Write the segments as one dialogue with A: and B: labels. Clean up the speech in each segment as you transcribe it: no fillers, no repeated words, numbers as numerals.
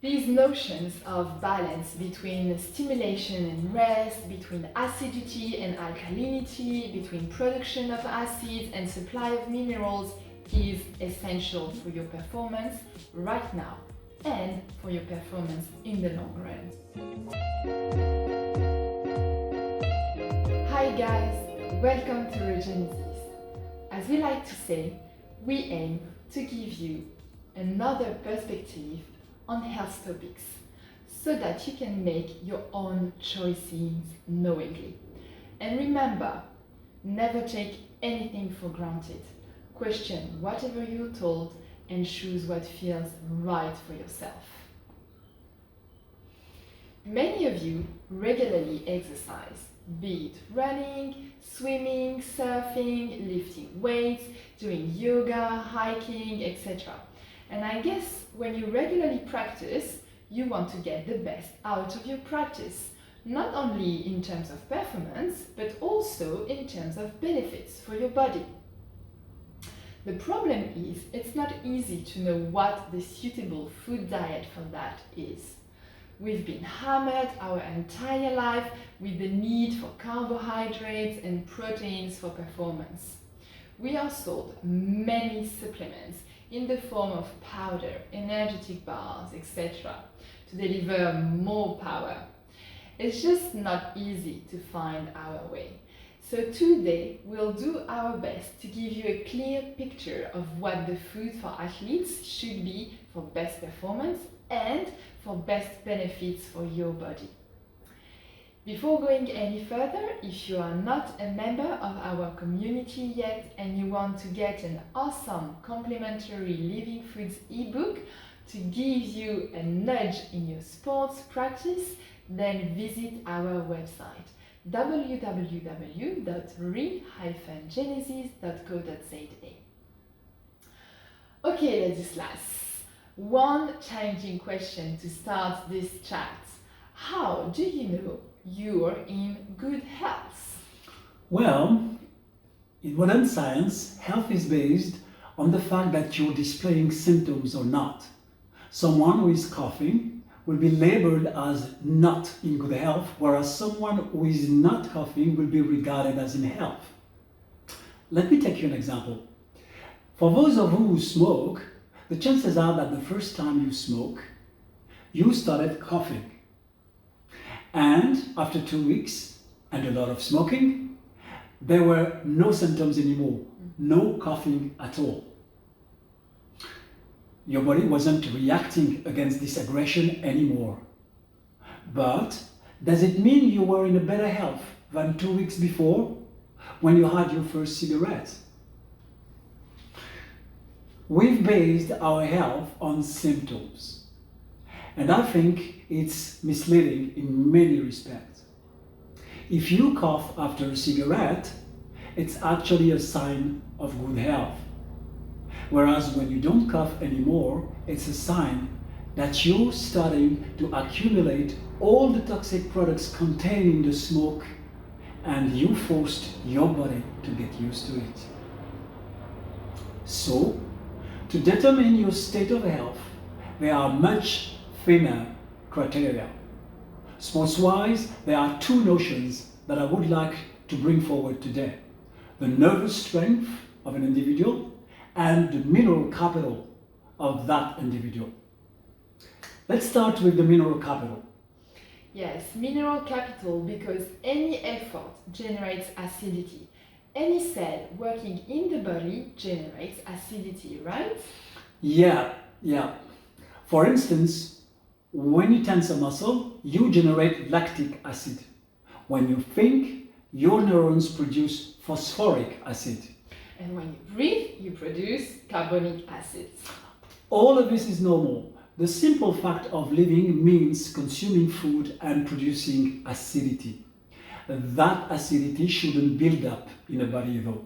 A: These notions of balance between stimulation and rest, between acidity and alkalinity, between production of acids and supply of minerals is essential for your performance right now and for your performance in the long run. Hi guys, welcome to Regenesis. As we like to say, we aim to give you another perspective on health topics so that you can make your own choices knowingly. And remember, never take anything for granted. Question whatever you're told and choose what feels right for yourself. Many of you regularly exercise, be it running, swimming, surfing, lifting weights, doing yoga, hiking, etc. And I guess when you regularly practice, you want to get the best out of your practice, not only in terms of performance, but also in terms of benefits for your body. The problem is, it's not easy to know what the suitable food diet for that is. We've been hammered our entire life with the need for carbohydrates and proteins for performance. We are sold many supplements in the form of powder, energetic bars, etc. to deliver more power. It's just not easy to find our way. So today we'll do our best to give you a clear picture of what the food for athletes should be for best performance and for best benefits for your body. Before going any further, if you are not a member of our community yet and you want to get an awesome complimentary Living Foods ebook to give you a nudge in your sports practice, then visit our website www.re-genesis.co.za. Okay, Ladislas, one challenging question to start this chat. How do you know you're in good health?
B: Well, in modern science, health is based on the fact that you're displaying symptoms or not. Someone who is coughing will be labeled as not in good health, whereas someone who is not coughing will be regarded as in health. Let me take you an example. For those of you who smoke, the chances are that the first time you smoke, you started coughing. And after 2 weeks and a lot of smoking, there were no symptoms anymore, no coughing at all. Your body wasn't reacting against this aggression anymore. But does it mean you were in a better health than 2 weeks before when you had your first cigarette? We've based our health on symptoms. And I think it's misleading in many respects. If you cough after a cigarette, it's actually a sign of good health. Whereas when you don't cough anymore, it's a sign that you're starting to accumulate all the toxic products contained in the smoke and you forced your body to get used to it. So, to determine your state of health, there are much thinner criteria. Sports-wise, there are two notions that I would like to bring forward today. The nervous strength of an individual and the mineral capital of that individual. Let's start with the mineral capital.
A: Yes, mineral capital, because any effort generates acidity. Any cell working in the body generates acidity, right?
B: Yeah. For instance, when you tense a muscle, you generate lactic acid. When you think, your neurons produce phosphoric acid.
A: And when you breathe, you produce carbonic acid.
B: All of this is normal. The simple fact of living means consuming food and producing acidity. That acidity shouldn't build up in a body though.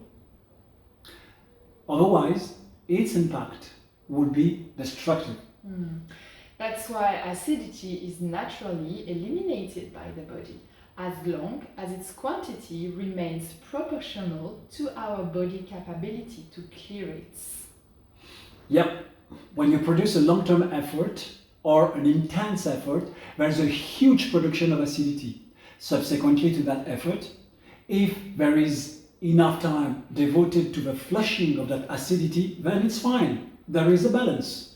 B: Otherwise, its impact would be destructive.
A: That's why acidity is naturally eliminated by the body, as long as its quantity remains proportional to our body capability to clear it.
B: Yep, when you produce a long-term effort, or an intense effort, there's a huge production of acidity. Subsequently to that effort, if there is enough time devoted to the flushing of that acidity, then it's fine. There is a balance.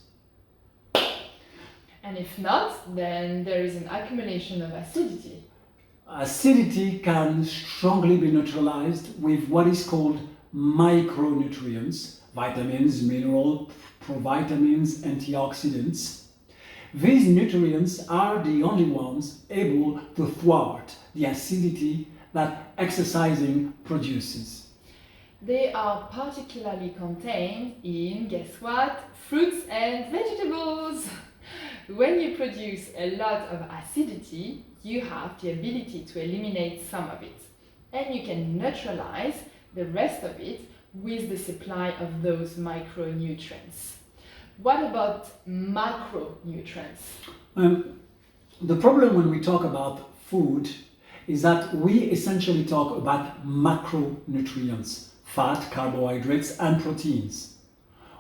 A: And if not, then there is an accumulation of acidity.
B: Acidity can strongly be neutralized with what is called micronutrients, vitamins, minerals, provitamins, antioxidants. These nutrients are the only ones able to thwart the acidity that exercising produces.
A: They are particularly contained in, guess what? Fruits and vegetables. When you produce a lot of acidity, you have the ability to eliminate some of it. And you can neutralize the rest of it with the supply of those micronutrients. What about macronutrients?
B: The problem when we talk about food is that we essentially talk about macronutrients, fat, carbohydrates, and proteins.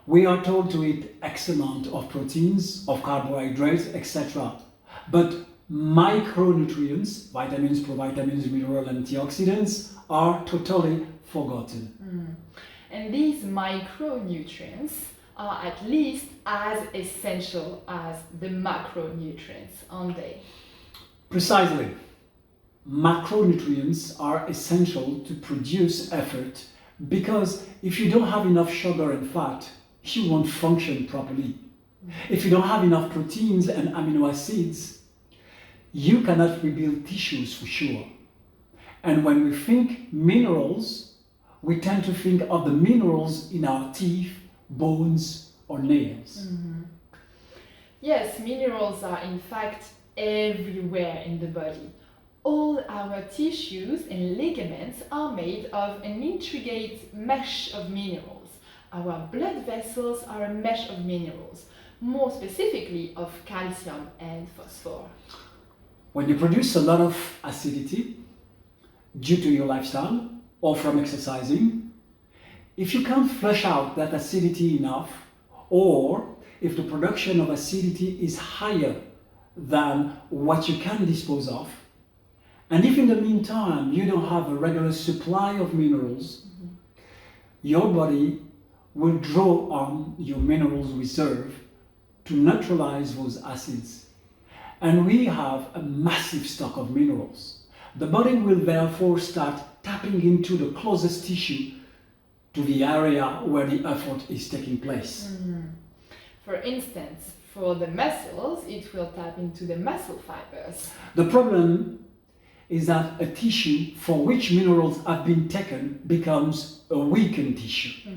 B: We are told to eat X amount of proteins, of carbohydrates, etc. But micronutrients, vitamins, provitamins, minerals, antioxidants, are totally forgotten.
A: And these micronutrients are at least as essential as the macronutrients, aren't they?
B: Precisely. Macronutrients are essential to produce effort because if you don't have enough sugar and fat, you won't function properly. If you don't have enough proteins and amino acids, you cannot rebuild tissues for sure. And when we think minerals, we tend to think of the minerals in our teeth, bones, or nails.
A: Yes, minerals are in fact everywhere in the body. All our tissues and ligaments are made of an intricate mesh of minerals. Our blood vessels are a mesh of minerals, more specifically of calcium and phosphor.
B: When you produce a lot of acidity due to your lifestyle or from exercising, if you can't flush out that acidity enough, or if the production of acidity is higher than what you can dispose of, and if in the meantime you don't have a regular supply of minerals, your body will draw on your minerals reserve to neutralize those acids. And we have a massive stock of minerals. The body will therefore start tapping into the closest tissue to the area where the effort is taking place.
A: For instance, for the muscles, it will tap into the muscle fibers.
B: The problem is that a tissue for which minerals have been taken becomes a weakened tissue.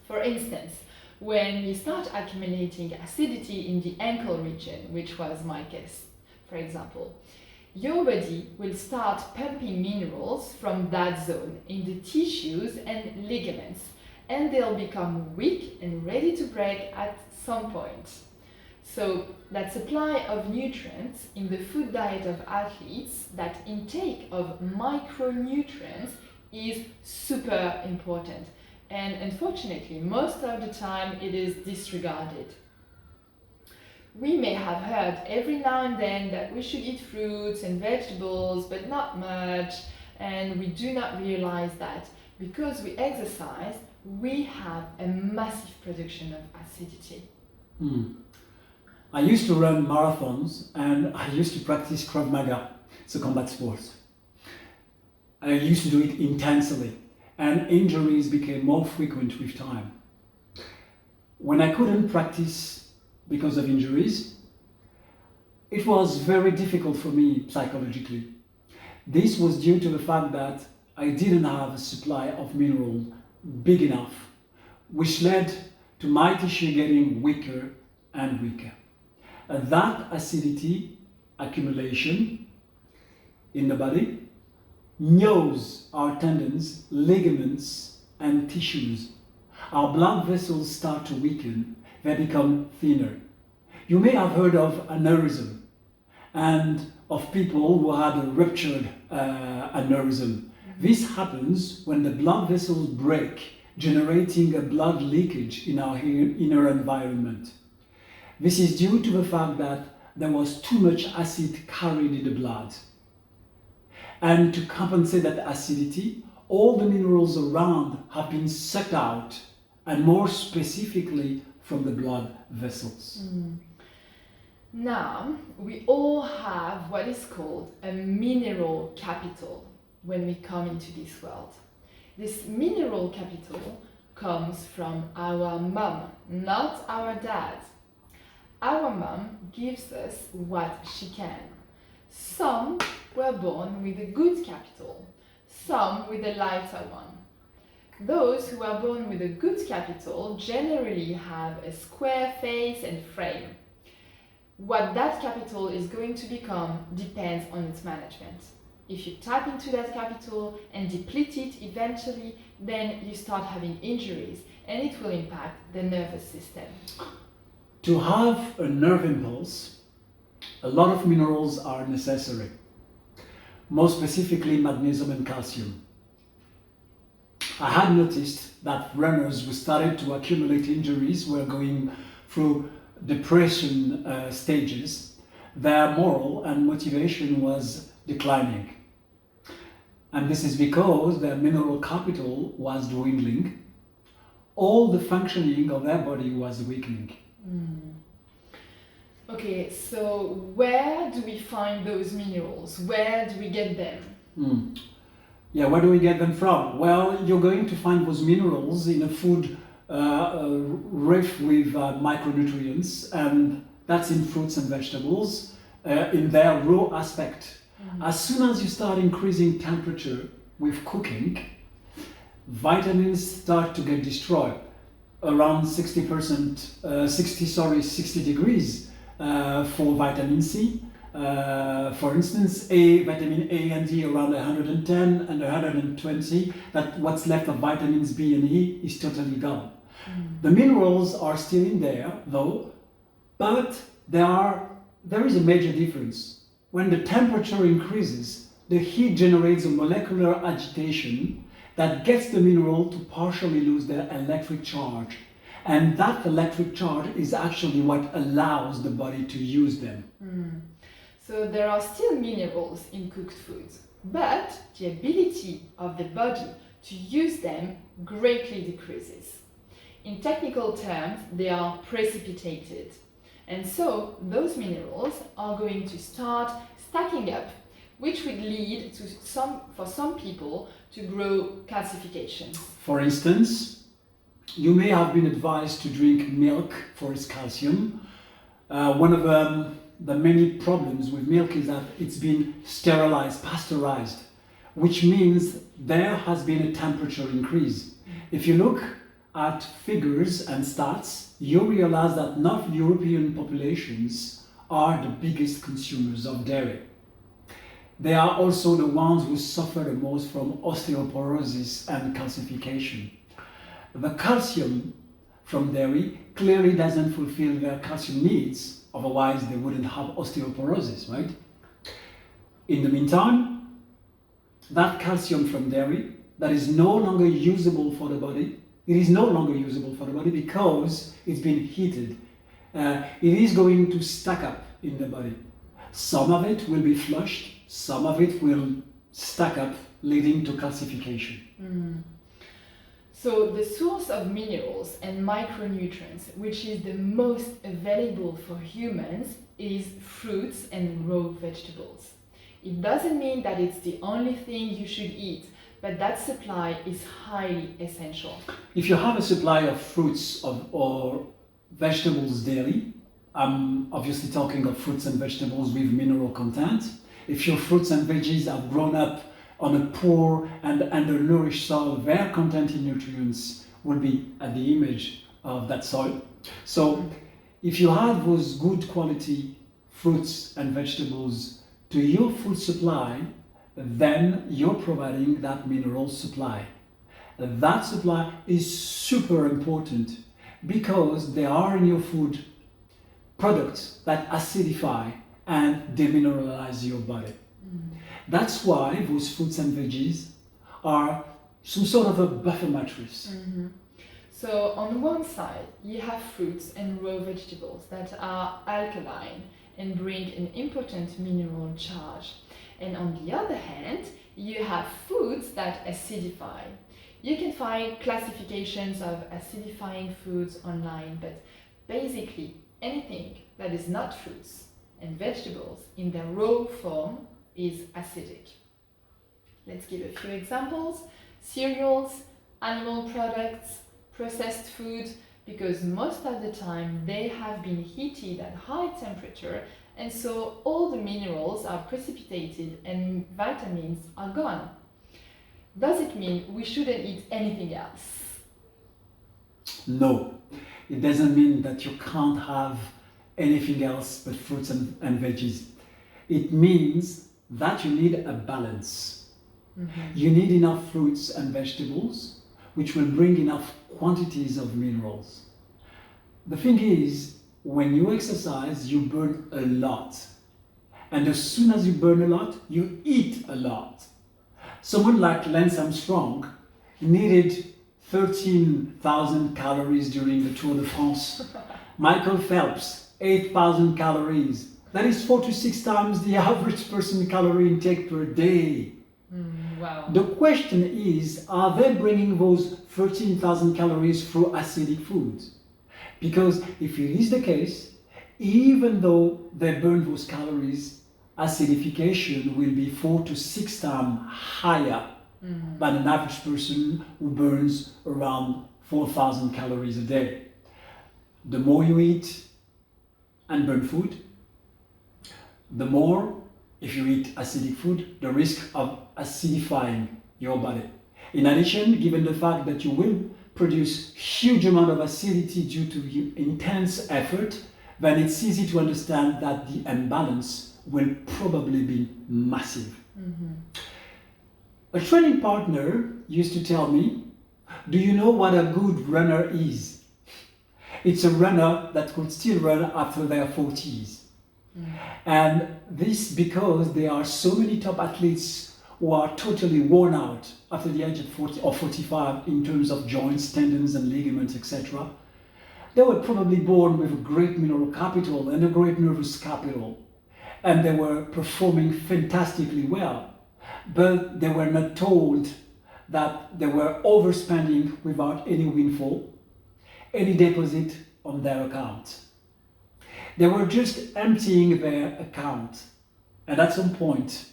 A: For instance, when you start accumulating acidity in the ankle region, which was my case, for example, your body will start pumping minerals from that zone in the tissues and ligaments, and they'll become weak and ready to break at some point. So that supply of nutrients in the food diet of athletes, that intake of micronutrients is super important. And unfortunately, most of the time it is disregarded. We may have heard every now and then that we should eat fruits and vegetables, but not much, and we do not realize that because we exercise, we have a massive production of acidity.
B: I used to run marathons and I used to practice Krav Maga. It's a combat sport. I used to do it intensely, and injuries became more frequent with time. When I couldn't practice because of injuries, it was very difficult for me psychologically. This was due to the fact that I didn't have a supply of mineral big enough, which led to my tissue getting weaker and weaker. That acidity accumulation in the body gnaws our tendons, ligaments, and tissues. Our blood vessels start to weaken, they become thinner. You may have heard of aneurysm and of people who had a ruptured aneurysm. This happens when the blood vessels break, generating a blood leakage in our inner environment. This is due to the fact that there was too much acid carried in the blood. And to compensate that acidity, all the minerals around have been sucked out, and more specifically from the blood vessels.
A: Now, we all have what is called a mineral capital when we come into this world. This mineral capital comes from our mum, not our dad. Our mum gives us what she can. Some were born with a good capital, some with a lighter one. Those who are born with a good capital generally have a square face and frame. What that capital is going to become depends on its management. If you tap into that capital and deplete it eventually, then you start having injuries and it will impact the nervous system.
B: To have a nerve impulse, a lot of minerals are necessary, most specifically magnesium and calcium. I had noticed that runners who started to accumulate injuries were going through depression stages. Their moral and motivation was declining. And this is because their mineral capital was dwindling. All the functioning of their body was weakening.
A: Okay, so where do we find those minerals? Where do we get them?
B: Yeah, where do we get them from? Well, you're going to find those minerals in a food rich with micronutrients, and that's in fruits and vegetables in their raw aspect. As soon as you start increasing temperature with cooking, vitamins start to get destroyed. Around 60 degrees for vitamin C. For instance, vitamin A and D around 110 and 120. That what's left of vitamins B and E is totally gone. The minerals are still in there, though, but there is a major difference. When the temperature increases, the heat generates a molecular agitation that gets the mineral to partially lose their electric charge. And that electric charge is actually what allows the body to use them.
A: So there are still minerals in cooked foods, but the ability of the body to use them greatly decreases. In technical terms, they are precipitated. And so those minerals are going to start stacking up, which would lead to for some people to grow calcifications.
B: For instance, you may have been advised to drink milk for its calcium. One of the many problems with milk is that it's been sterilized, pasteurized, which means there has been a temperature increase. If you look at figures and stats, you realize that North European populations are the biggest consumers of dairy. They are also the ones who suffer the most from osteoporosis and calcification. The calcium from dairy clearly doesn't fulfill their calcium needs, otherwise they wouldn't have osteoporosis, right? In the meantime, that calcium from dairy that is no longer usable for the body, it is no longer usable for the body because it's been heated. It is going to stack up in the body. Some of it will be flushed, some of it will stack up, leading to calcification.
A: So the source of minerals and micronutrients, which is the most available for humans, is fruits and raw vegetables. It doesn't mean that it's the only thing you should eat, but that supply is highly essential.
B: If you have a supply of fruits or vegetables daily, I'm obviously talking of fruits and vegetables with mineral content. If your fruits and veggies have grown up on a poor and undernourished soil, their content in nutrients will be at the image of that soil. So if you add those good quality fruits and vegetables to your food supply, then you're providing that mineral supply. That supply is super important because they are in your food products that acidify and demineralize your body. That's why those fruits and veggies are some sort of a buffer mattress.
A: So on one side, you have fruits and raw vegetables that are alkaline and bring an important mineral charge. And on the other hand, you have foods that acidify. You can find classifications of acidifying foods online, but basically anything that is not fruits and vegetables in their raw form is acidic. Let's give a few examples. Cereals, animal products, processed food, because most of the time they have been heated at high temperature, and so all the minerals are precipitated and vitamins are gone. Does it mean we shouldn't eat anything else?
B: No, it doesn't mean that you can't have anything else but fruits and veggies. It means that you need a balance. You need enough fruits and vegetables, which will bring enough quantities of minerals. The thing is, when you exercise, you burn a lot. And as soon as you burn a lot, you eat a lot. Someone like Lance Armstrong needed 13,000 calories during the Tour de France. Michael Phelps, 8,000 calories. That is 4 to 6 times the average person calorie intake per day.
A: Wow.
B: The question is, are they bringing those 13,000 calories through acidic foods? Because if it is the case, even though they burn those calories, acidification will be 4 to 6 times higher than an average person who burns around 4,000 calories a day. The more you eat and burn food, the more, if you eat acidic food, the risk of acidifying your body. In addition, given the fact that you will produce huge amount of acidity due to intense effort, then it's easy to understand that the imbalance will probably be massive. A training partner used to tell me, do you know what a good runner is? It's a runner that could still run after their 40s. And this because there are so many top athletes who are totally worn out after the age of 40 or 45 in terms of joints, tendons and ligaments, etc. They were probably born with a great mineral capital and a great nervous capital, and they were performing fantastically well, but they were not told that they were overspending without any windfall, any deposit on their account. They were just emptying their account, and at some point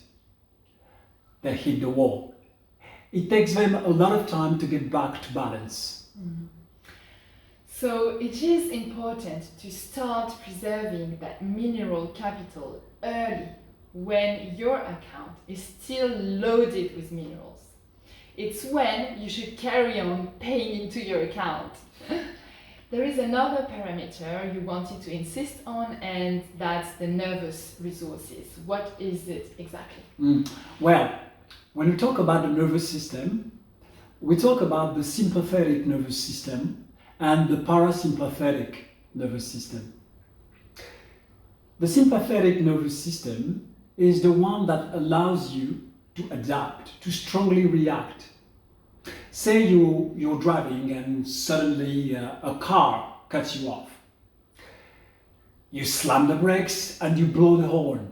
B: they hit the wall. It takes them a lot of time to get back to balance.
A: So it is important to start preserving that mineral capital early when your account is still loaded with minerals. It's when you should carry on paying into your account. There is another parameter you wanted to insist on, and that's the nervous resources. What is it exactly?
B: Well, when we talk about the nervous system, we talk about the sympathetic nervous system and the parasympathetic nervous system. The sympathetic nervous system is the one that allows you to adapt, to strongly react. Say you're driving and suddenly a car cuts you off. You slam the brakes and you blow the horn.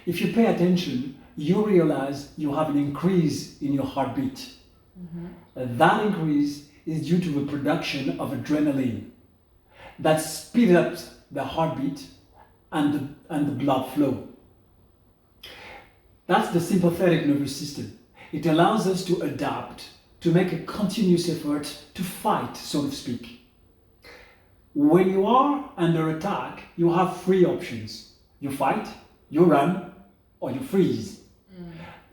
B: If you pay attention, you realize you have an increase in your heartbeat. That increase is due to the production of adrenaline that speeds up the heartbeat and the blood flow. That's the sympathetic nervous system. It allows us to adapt, to make a continuous effort to fight, so to speak. When you are under attack, you have three options. You fight, you run, or you freeze.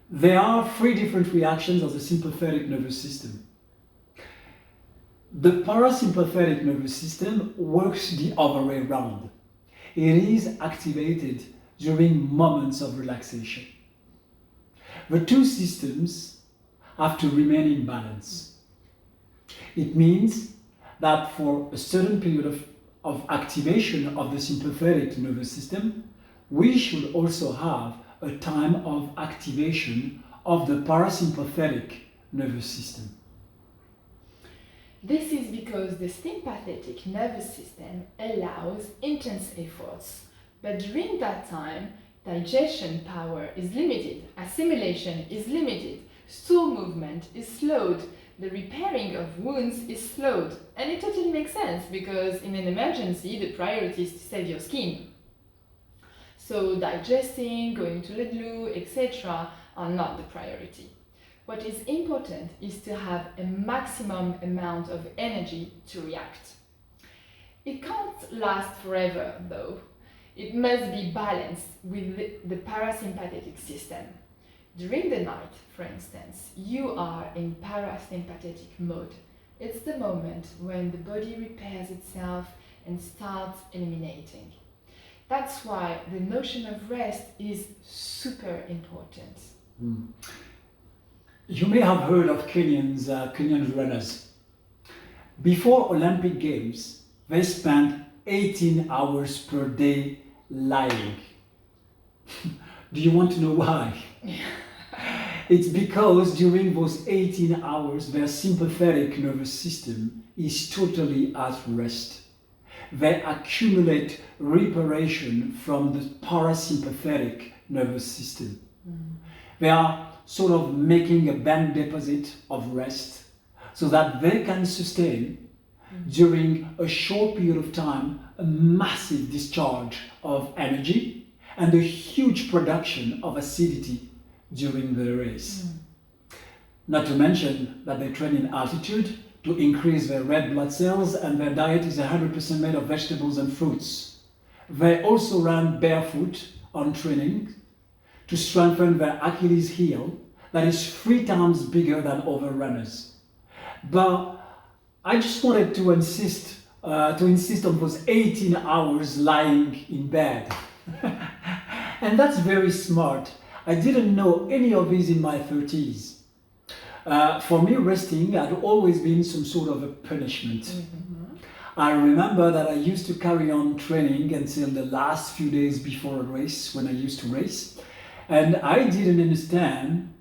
B: There are three different reactions of the sympathetic nervous system. The parasympathetic nervous system works the other way around. It is activated during moments of relaxation. The two systems have to remain in balance. It means that for a certain period of activation of the sympathetic nervous system, we should also have a time of activation of the parasympathetic nervous system.
A: This is because the sympathetic nervous system allows intense efforts, but during that time, digestion power is limited, assimilation is limited, stool movement is slowed, the repairing of wounds is slowed. And it totally makes sense because in an emergency, the priority is to save your skin. So digesting, going to the loo, etc. are not the priority. What is important is to have a maximum amount of energy to react. It can't last forever though. It must be balanced with the parasympathetic system. During the night, for instance, you are in parasympathetic mode. It's the moment when the body repairs itself and starts eliminating. That's why the notion of rest is super important.
B: You may have heard of Kenyan runners. Before Olympic Games, they spent 18 hours per day lying. Do you want to know why? It's because during those 18 hours, their sympathetic nervous system is totally at rest. They accumulate reparation from the parasympathetic nervous system. They are sort of making a bank deposit of rest so that they can sustain during a short period of time a massive discharge of energy and a huge production of acidity during the race. Not to mention that they train in altitude to increase their red blood cells, and their diet is 100% made of vegetables and fruits. They also run barefoot on training to strengthen their Achilles heel that is 3 times bigger than other runners. But I just wanted to insist on those 18 hours lying in bed. And that's very smart. I didn't know any of these in my 30s. For me, resting had always been some sort of a punishment. I remember that I used to carry on training until the last few days before a race, when I used to race. And I didn't understand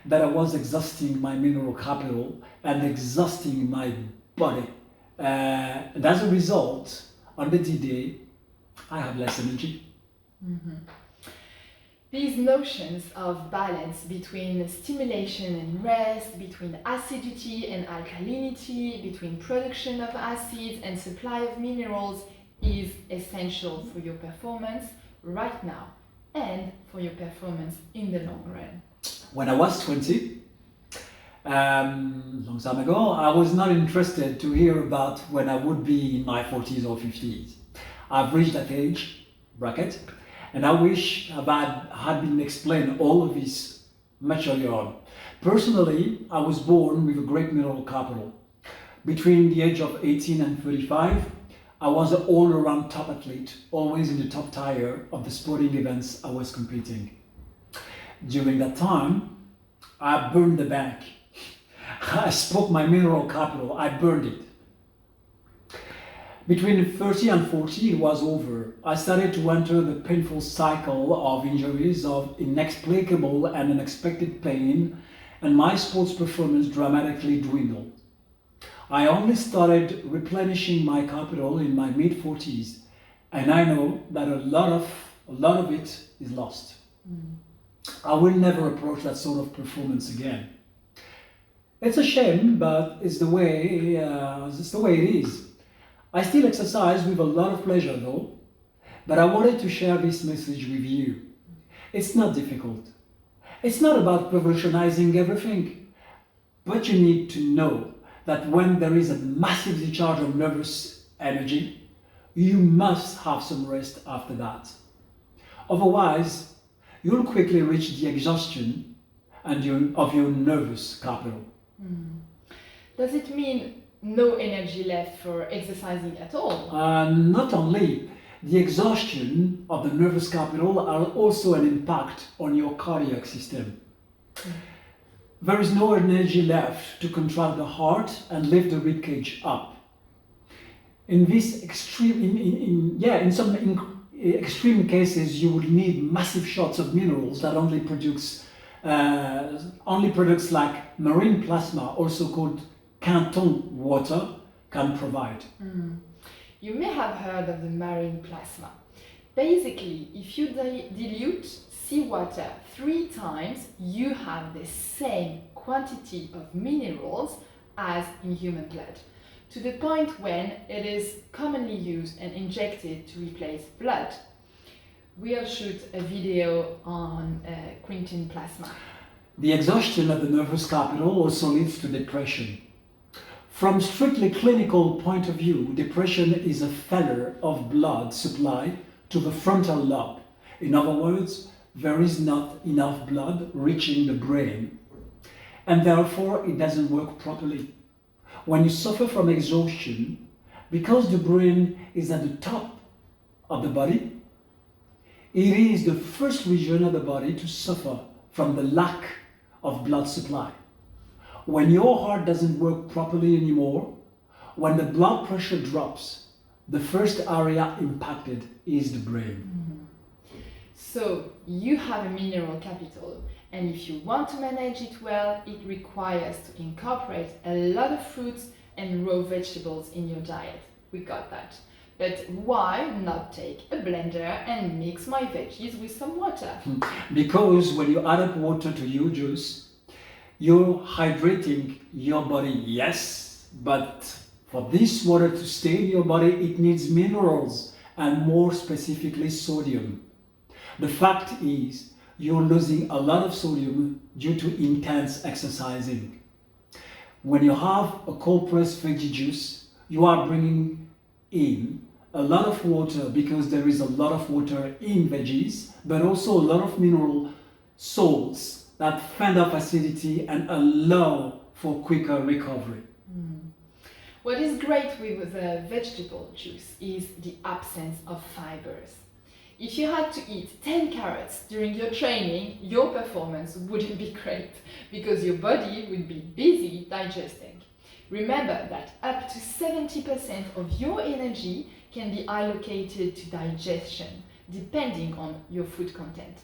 B: that I was exhausting my mineral capital and exhausting my body. And as a result, on the D-Day, I had less energy.
A: These notions of balance between stimulation and rest, between acidity and alkalinity, between production of acids and supply of minerals is essential for your performance right now and for your performance in the long run.
B: When I was 20, long time ago, I was not interested to hear about when I would be in my 40s or 50s. I've reached that age bracket, and I wish I had been explained all of this much earlier on. Personally, I was born with a great mineral capital. Between the age of 18 and 35, I was an all-around top athlete, always in the top tier of the sporting events I was competing. During that time, I burned the bank. I spoke my mineral capital, I burned it. Between 30 and 40, it was over. I started to enter the painful cycle of injuries, of inexplicable and unexpected pain, and my sports performance dramatically dwindled. I only started replenishing my capital in my mid-40s, and I know that a lot of it is lost. I will never approach that sort of performance again. It's a shame, but it's the way it is. I still exercise with a lot of pleasure though, but I wanted to share this message with you. It's not difficult. It's not about revolutionizing everything, but you need to know that when there is a massive discharge of nervous energy, you must have some rest after that. Otherwise, you'll quickly reach the exhaustion of your nervous capital.
A: Does it mean no energy left for exercising at all?
B: Not only. The exhaustion of the nervous capital are also an impact on your cardiac system. There is no energy left to contract the heart and lift the ribcage up. In some extreme cases, you would need massive shots of minerals that only produce like marine plasma, also called Quinton water, can provide.
A: You may have heard of the marine plasma. Basically, if you dilute seawater 3 times, you have the same quantity of minerals as in human blood, to the point when it is commonly used and injected to replace blood. We'll shoot a video on Quinton plasma.
B: The exhaustion of the nervous capital also leads to depression. From strictly clinical point of view, depression is a failure of blood supply to the frontal lobe. In other words, there is not enough blood reaching the brain, and therefore it doesn't work properly. When you suffer from exhaustion, because the brain is at the top of the body, it is the first region of the body to suffer from the lack of blood supply. When your heart doesn't work properly anymore, when the blood pressure drops, the first area impacted is the brain.
A: So you have a mineral capital, and if you want to manage it well, it requires to incorporate a lot of fruits and raw vegetables in your diet. We got that. But why not take a blender and mix my veggies with some water?
B: Because when you add up water to your juice, you're hydrating your body, yes, but for this water to stay in your body, it needs minerals, and more specifically sodium. The fact is, you're losing a lot of sodium due to intense exercising. When you have a cold pressed veggie juice, you are bringing in a lot of water because there is a lot of water in veggies, but also a lot of mineral salts that fend off acidity and allow for quicker recovery.
A: What is great with the vegetable juice is the absence of fibers. If you had to eat 10 carrots during your training, your performance wouldn't be great because your body would be busy digesting. Remember that up to 70% of your energy can be allocated to digestion, depending on your food content.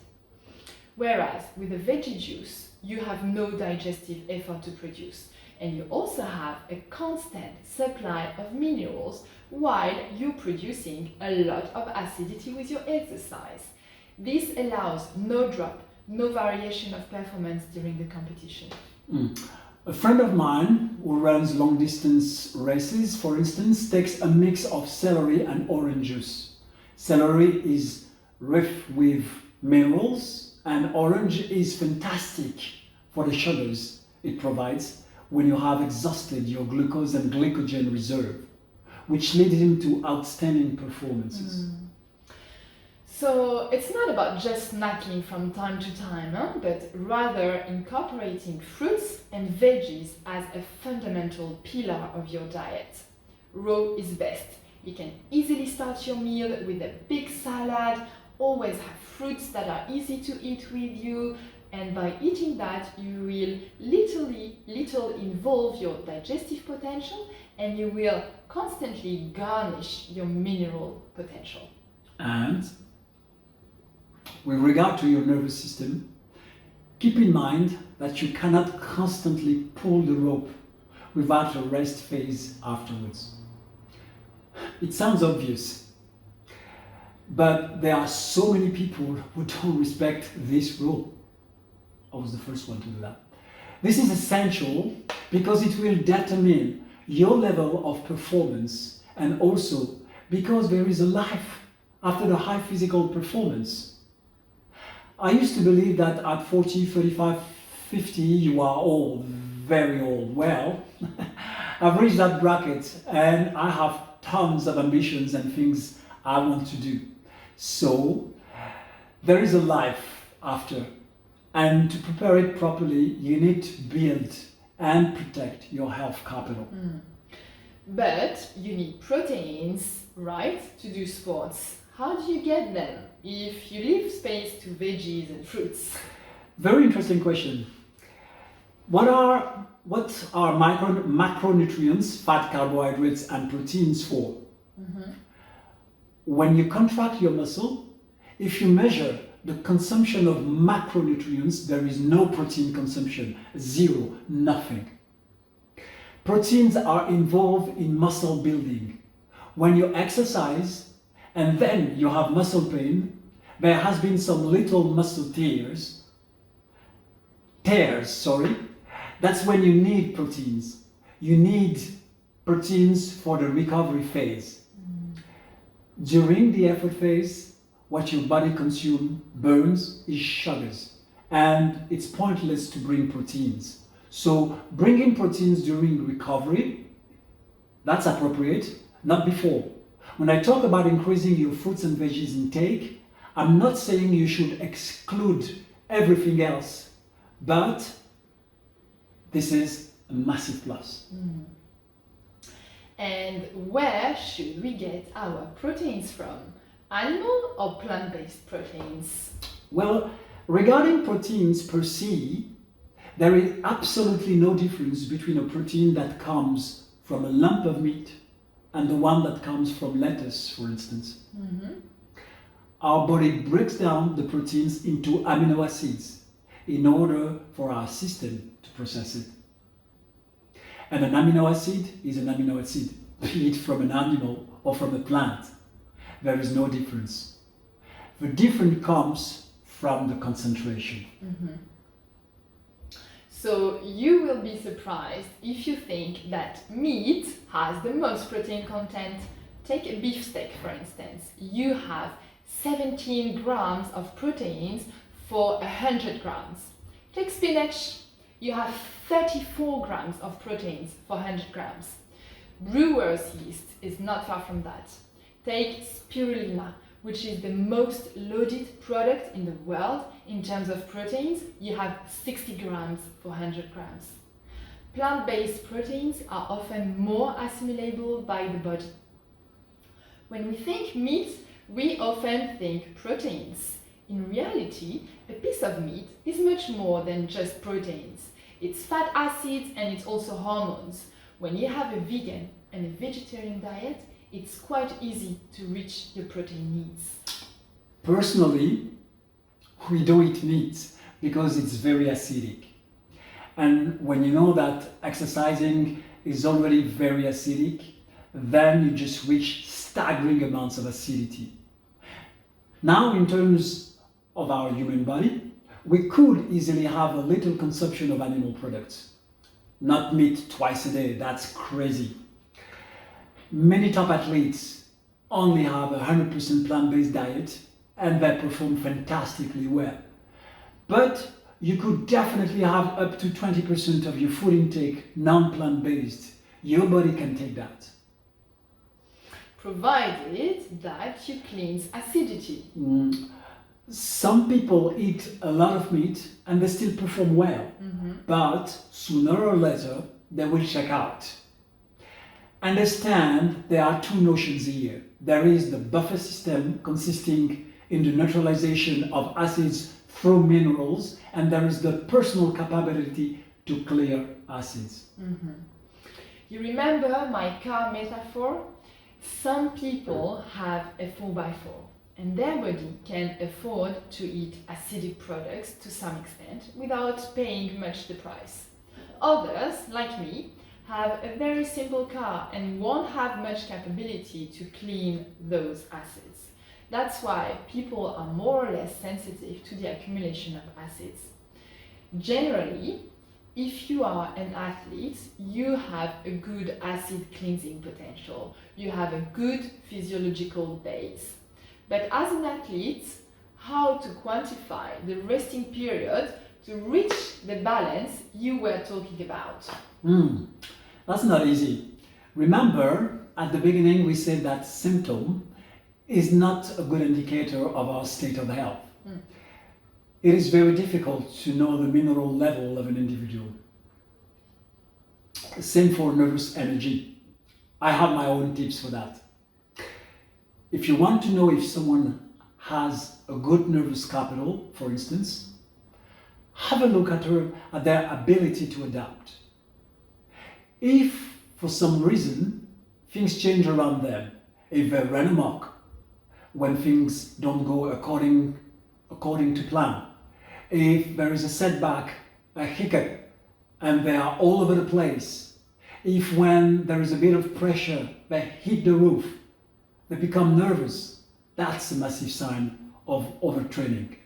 A: Whereas with a veggie juice, you have no digestive effort to produce, and you also have a constant supply of minerals while you're producing a lot of acidity with your exercise. This allows no drop, no variation of performance during the competition.
B: A friend of mine who runs long distance races, for instance, takes a mix of celery and orange juice. Celery is rich with minerals, and orange is fantastic for the sugars it provides when you have exhausted your glucose and glycogen reserve, which leads him to outstanding performances.
A: So it's not about just snacking from time to time, but rather incorporating fruits and veggies as a fundamental pillar of your diet. Raw is best. You can easily start your meal with a big salad, always have fruits that are easy to eat with you, and by eating that you will little involve your digestive potential, and you will constantly garnish your mineral potential.
B: And with regard to your nervous system, keep in mind that you cannot constantly pull the rope without a rest phase afterwards. It sounds obvious, but there are so many people who don't respect this rule. I was the first one to do that. This is essential because it will determine your level of performance, and also because there is a life after the high physical performance. I used to believe that at 40, 35, 50, you are old, very old. Well, I've reached that bracket and I have tons of ambitions and things I want to do. So there is a life after, and to prepare it properly, you need to build and protect your health capital.
A: But you need proteins, right, to do sports. How do you get them if you leave space to veggies and fruits?
B: Very interesting question. What are macronutrients, fat, carbohydrates, and proteins for? When you contract your muscle, if you measure the consumption of macronutrients, there is no protein consumption, zero, nothing. Proteins are involved in muscle building. When you exercise and then you have muscle pain, there has been some little muscle tears, that's when you need proteins. You need proteins for the recovery phase. During the effort phase, what your body consumes, burns, is sugars, and it's pointless to bring proteins. So bringing proteins during recovery, that's appropriate, not before. When I talk about increasing your fruits and veggies intake, I'm not saying you should exclude everything else, but this is a massive plus.
A: And where should we get our proteins from? Animal or plant-based proteins?
B: Well, regarding proteins per se, there is absolutely no difference between a protein that comes from a lump of meat and the one that comes from lettuce, for instance. Our body breaks down the proteins into amino acids in order for our system to process it. And an amino acid is an amino acid, be it from an animal or from a plant. There is no difference. The difference comes from the concentration.
A: So you will be surprised if you think that meat has the most protein content. Take a beef steak, for instance. You have 17 grams of proteins for 100 grams. Take spinach. You have 34 grams of proteins for 100 grams. Brewer's yeast is not far from that. Take spirulina, which is the most loaded product in the world in terms of proteins. You have 60 grams for 100 grams. Plant-based proteins are often more assimilable by the body. When we think meat, we often think proteins. In reality, a piece of meat is much more than just proteins. It's fat acids and it's also hormones. When you have a vegan and a vegetarian diet, it's quite easy to reach your protein needs.
B: Personally, we don't eat meat because it's very acidic. And when you know that exercising is already very acidic, then you just reach staggering amounts of acidity. Now, in terms of our human body, we could easily have a little consumption of animal products. Not meat twice a day, that's crazy. Many top athletes only have a 100% plant-based diet and they perform fantastically well. But you could definitely have up to 20% of your food intake non-plant-based. Your body can take that.
A: Provided that you cleanse acidity.
B: Some people eat a lot of meat and they still perform well, but sooner or later they will check out. Understand there are two notions here. There is the buffer system consisting in the neutralization of acids through minerals, and there is the personal capability to clear acids.
A: You remember my car metaphor? Some people have a 4x4 and their body can afford to eat acidic products to some extent without paying much the price. Others, like me, have a very simple car and won't have much capability to clean those acids. That's why people are more or less sensitive to the accumulation of acids. Generally, if you are an athlete, you have a good acid cleansing potential. You have a good physiological base. But as an athlete, how to quantify the resting period to reach the balance you were talking about?
B: That's not easy. Remember, at the beginning we said that symptom is not a good indicator of our state of health. It is very difficult to know the mineral level of an individual. Same for nervous energy. I have my own tips for that. If you want to know if someone has a good nervous capital, for instance, have a look at their ability to adapt. If for some reason things change around them, if they run amok, when things don't go according to plan, if there is a setback, a hiccup, and they are all over the place, If when there is a bit of pressure, they hit the roof, they become nervous, that's a massive sign of overtraining.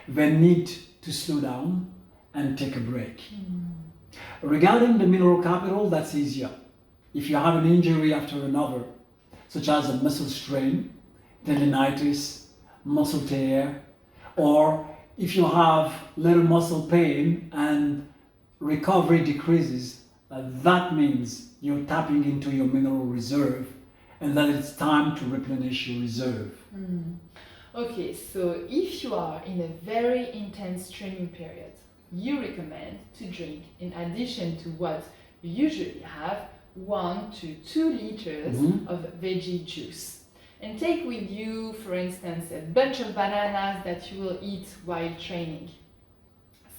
B: They need to slow down and take a break. Regarding the mineral capital, that's easier. If you have an injury after another, such as a muscle strain, tendinitis, muscle tear, or if you have little muscle pain and recovery decreases, that means you're tapping into your mineral reserve and that it's time to replenish your reserve.
A: Okay, so if you are in a very intense training period, you recommend to drink, in addition to what you usually have, 1 to 2 liters of veggie juice. And take with you, for instance, a bunch of bananas that you will eat while training,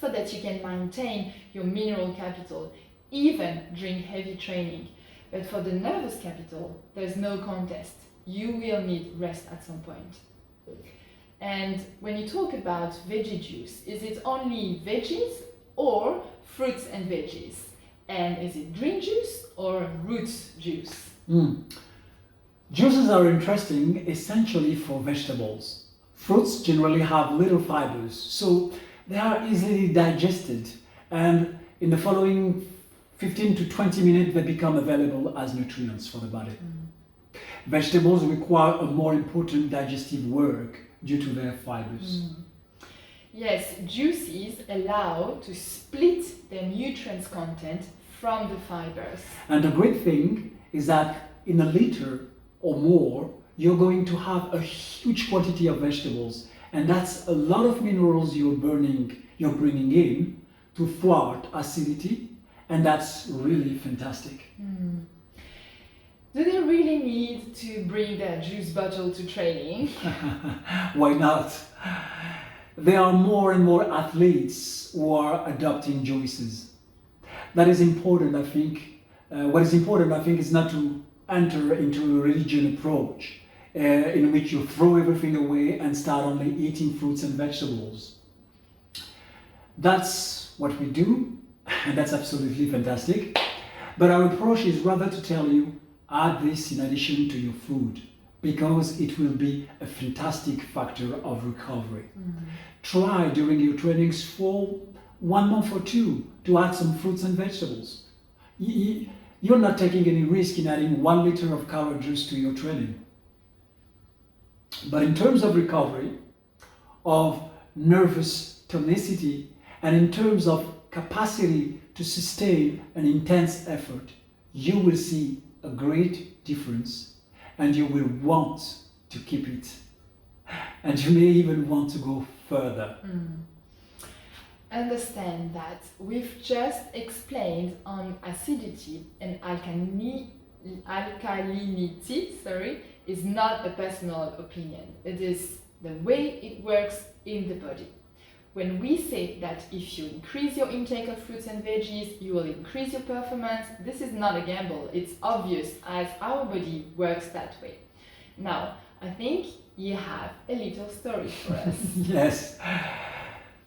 A: so that you can maintain your mineral capital even during heavy training. But for the nervous capital, there's no contest. You will need rest at some point. And when you talk about veggie juice, is it only veggies or fruits and veggies? And is it green juice or root juice?
B: Juices are interesting essentially for vegetables. Fruits generally have little fibers, so they are easily digested, and in the following 15 to 20 minutes they become available as nutrients for the body. Vegetables require a more important digestive work due to their fibers.
A: Yes, juices allow to split the nutrients content from the fibers.
B: And the great thing is that in a liter or more, you're going to have a huge quantity of vegetables, and that's a lot of minerals you're bringing in to thwart acidity, and that's really fantastic.
A: Do they really need to bring their juice bottle to training?
B: Why not? There are more and more athletes who are adopting juices. That is important, I think. What is important, I think, is not to enter into a religion approach in which you throw everything away and start only eating fruits and vegetables. That's what we do, and that's absolutely fantastic. But our approach is rather to tell you, add this in addition to your food, because it will be a fantastic factor of recovery. Try during your trainings for 1 month or 2 to add some fruits and vegetables. You're not taking any risk in adding 1 liter of carrot juice to your training. But in terms of recovery, of nervous tonicity, and in terms of capacity to sustain an intense effort, you will see a great difference, and you will want to keep it. And you may even want to go further.
A: Understand that we've just explained on acidity and alkalinity, is not a personal opinion. It is the way it works in the body. When we say that if you increase your intake of fruits and veggies, you will increase your performance, this is not a gamble. It's obvious, as our body works that way. Now, I think you have a little story for us.
B: Yes.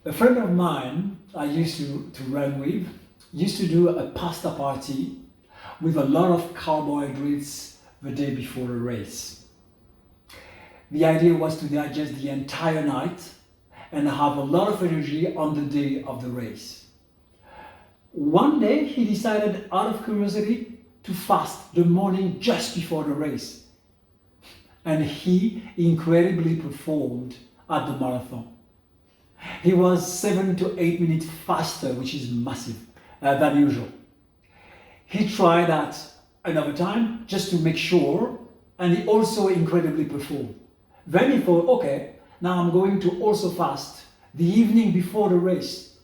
B: A friend of mine I used to run with used to do a pasta party with a lot of carbohydrates the day before a race. The idea was to digest the entire night and have a lot of energy on the day of the race. One day he decided, out of curiosity, to fast the morning just before the race. And he incredibly performed at the marathon. He was 7 to 8 minutes faster, which is massive, than usual. He tried that another time just to make sure, and he also incredibly performed. Then he thought, okay, now I'm going to also fast the evening before the race,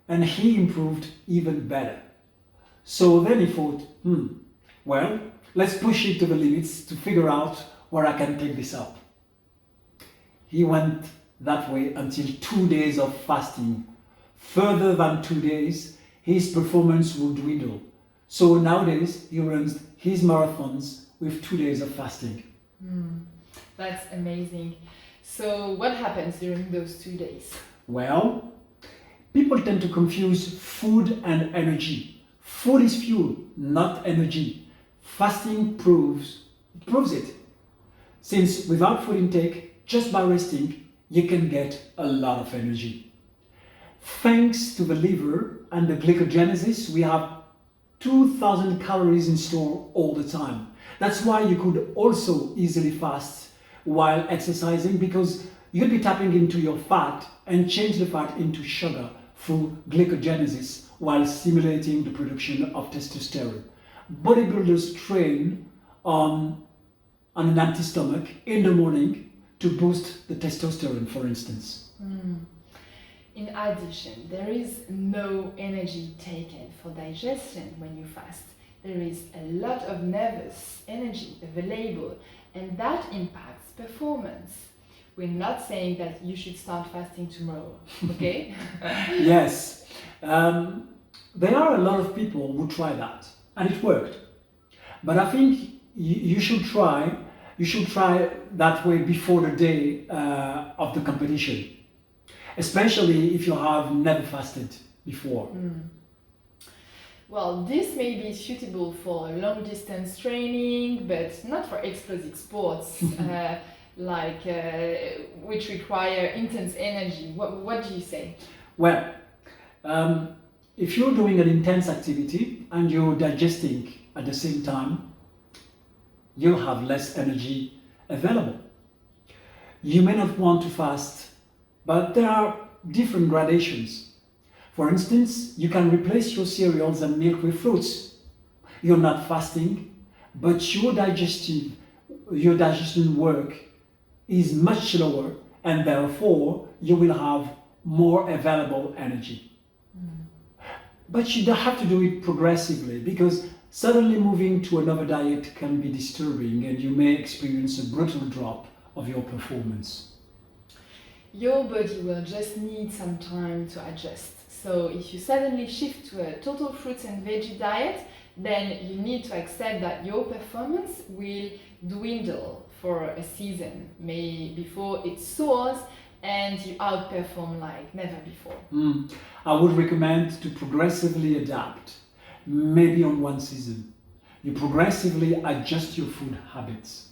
B: and he improved even better. So then he thought, well, let's push it to the limits to figure out where I can take this up. He went that way until 2 days of fasting. Further than 2 days, his performance will dwindle. So nowadays, he runs his marathons with 2 days of fasting.
A: That's amazing. So what happens during those 2 days?
B: Well, people tend to confuse food and energy. Food is fuel, not energy. Fasting proves it. Since without food intake, just by resting, you can get a lot of energy. Thanks to the liver and the glycogenesis, we have 2000 calories in store all the time. That's why you could also easily fast while exercising, because you'll be tapping into your fat and change the fat into sugar through glycogenesis while stimulating the production of testosterone. Bodybuilders train on an empty stomach in the morning to boost the testosterone, for instance.
A: In addition, there is no energy taken for digestion when you fast. There is a lot of nervous energy available, and that impacts performance. We're not saying that you should start fasting tomorrow, okay?
B: Yes, there are a lot of people who try that, and it worked. But I think you should try that way before the day of the competition, especially if you have never fasted before.
A: Well, this may be suitable for long distance training, but not for explosive sports which require intense energy. What do you say?
B: Well, if you're doing an intense activity and you're digesting at the same time, you'll have less energy available. You may not want to fast, but there are different gradations. For instance, you can replace your cereals and milk with fruits. You're not fasting, but your digestion work is much slower, and therefore you will have more available energy. But you don't have to do it progressively, because suddenly moving to another diet can be disturbing and you may experience a brutal drop of your performance.
A: Your body will just need some time to adjust. So if you suddenly shift to a total fruits and veggie diet, then you need to accept that your performance will dwindle for a season, maybe before it soars and you outperform like never before.
B: I would recommend to progressively adapt, maybe on one season. You progressively adjust your food habits.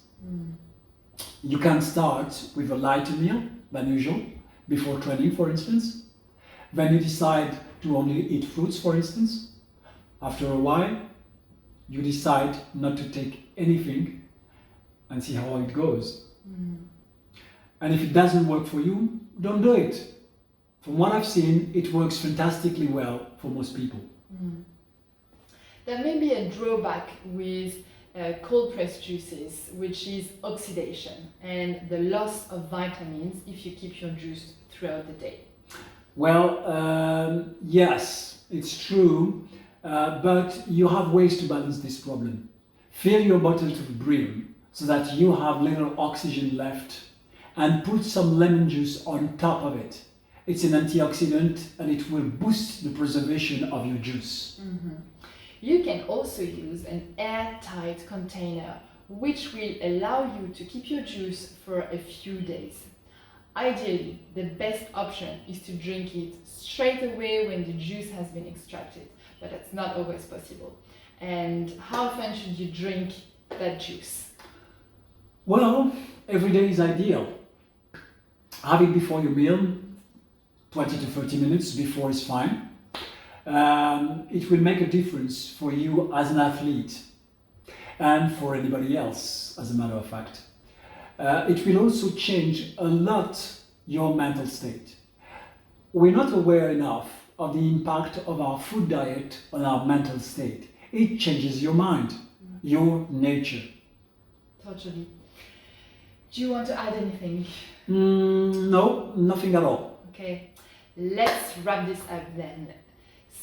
B: You can start with a lighter meal than usual, before training, for instance. Then you decide to only eat fruits, for instance. After a while, you decide not to take anything and see how it goes. And if it doesn't work for you, don't do it. From what I've seen, it works fantastically well for most people.
A: There may be a drawback with cold pressed juices, which is oxidation and the loss of vitamins if you keep your juice throughout the day.
B: Well, yes, it's true, but you have ways to balance this problem. Fill your bottle to the brim so that you have little oxygen left, and put some lemon juice on top of it. It's an antioxidant and it will boost the preservation of your juice.
A: You can also use an airtight container, which will allow you to keep your juice for a few days. Ideally, the best option is to drink it straight away when the juice has been extracted, but that's not always possible. And how often should you drink that juice?
B: Well, every day is ideal. Have it before your meal, 20 to 30 minutes before is fine. It will make a difference for you as an athlete and for anybody else, as a matter of fact. It will also change a lot your mental state. We're not aware enough of the impact of our food diet on our mental state. It changes your mind, your nature.
A: Totally. Do you want to add anything?
B: No, nothing at all.
A: Okay, let's wrap this up then.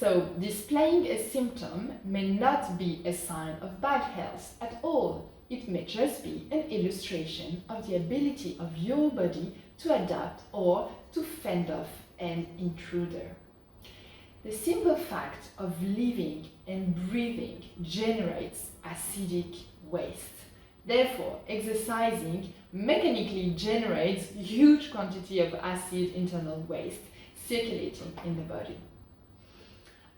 A: So, displaying a symptom may not be a sign of bad health at all. It may just be an illustration of the ability of your body to adapt or to fend off an intruder. The simple fact of living and breathing generates acidic waste. Therefore, exercising mechanically generates huge quantity of acid internal waste circulating in the body.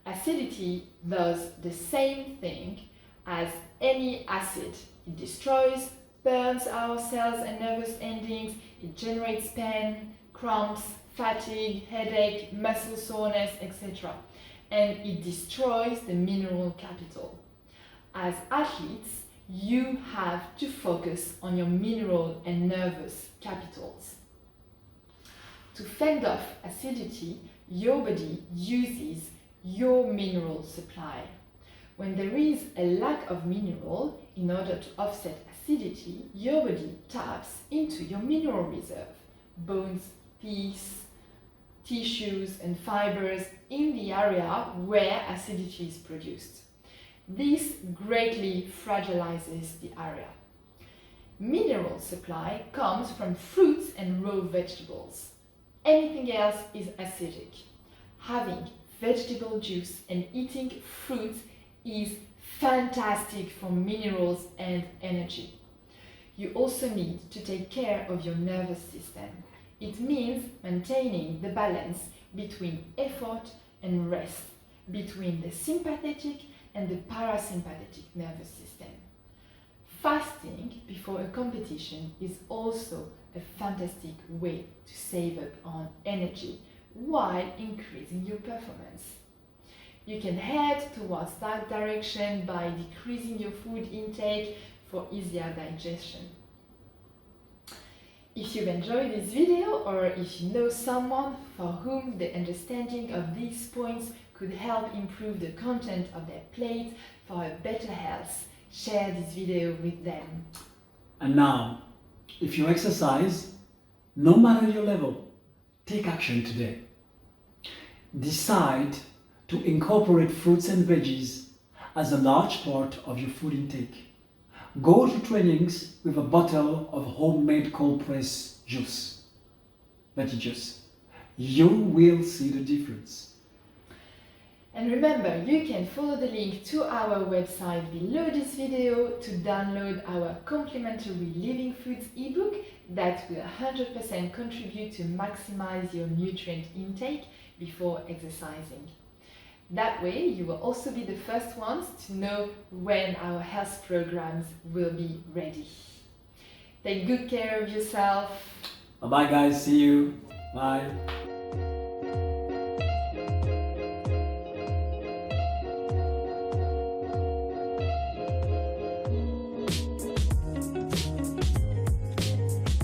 A: Acidity does the same thing as any acid. It destroys, burns our cells and nervous endings, it generates pain, cramps, fatigue, headache, muscle soreness, etc. And it destroys the mineral capital. As athletes, you have to focus on your mineral and nervous capitals. To fend off acidity, your body uses your mineral supply. When there is a lack of mineral, in order to offset acidity, your body taps into your mineral reserve, bones, teeth, tissues and fibers in the area where acidity is produced. This greatly fragilizes the area. Mineral supply comes from fruits and raw vegetables. Anything else is acidic. Having vegetable juice and eating fruits is fantastic for minerals and energy. You also need to take care of your nervous system. It means maintaining the balance between effort and rest, between the sympathetic and the parasympathetic nervous system. Fasting before a competition is also a fantastic way to save up on energy while increasing your performance. You can head towards that direction by decreasing your food intake for easier digestion. If you've enjoyed this video, or if you know someone for whom the understanding of these points could help improve the content of their plate for a better health, share this video with them.
B: And now, if you exercise, no matter your level, take action today. Decide to incorporate fruits and veggies as a large part of your food intake. Go to trainings with a bottle of homemade cold pressed juice, veggie juice. You will see the difference.
A: And remember, you can follow the link to our website below this video to download our complimentary Living Foods ebook that will 100% contribute to maximize your nutrient intake before exercising. That way, you will also be the first ones to know when our health programs will be ready. Take good care of yourself.
B: Bye bye guys, see you. Bye.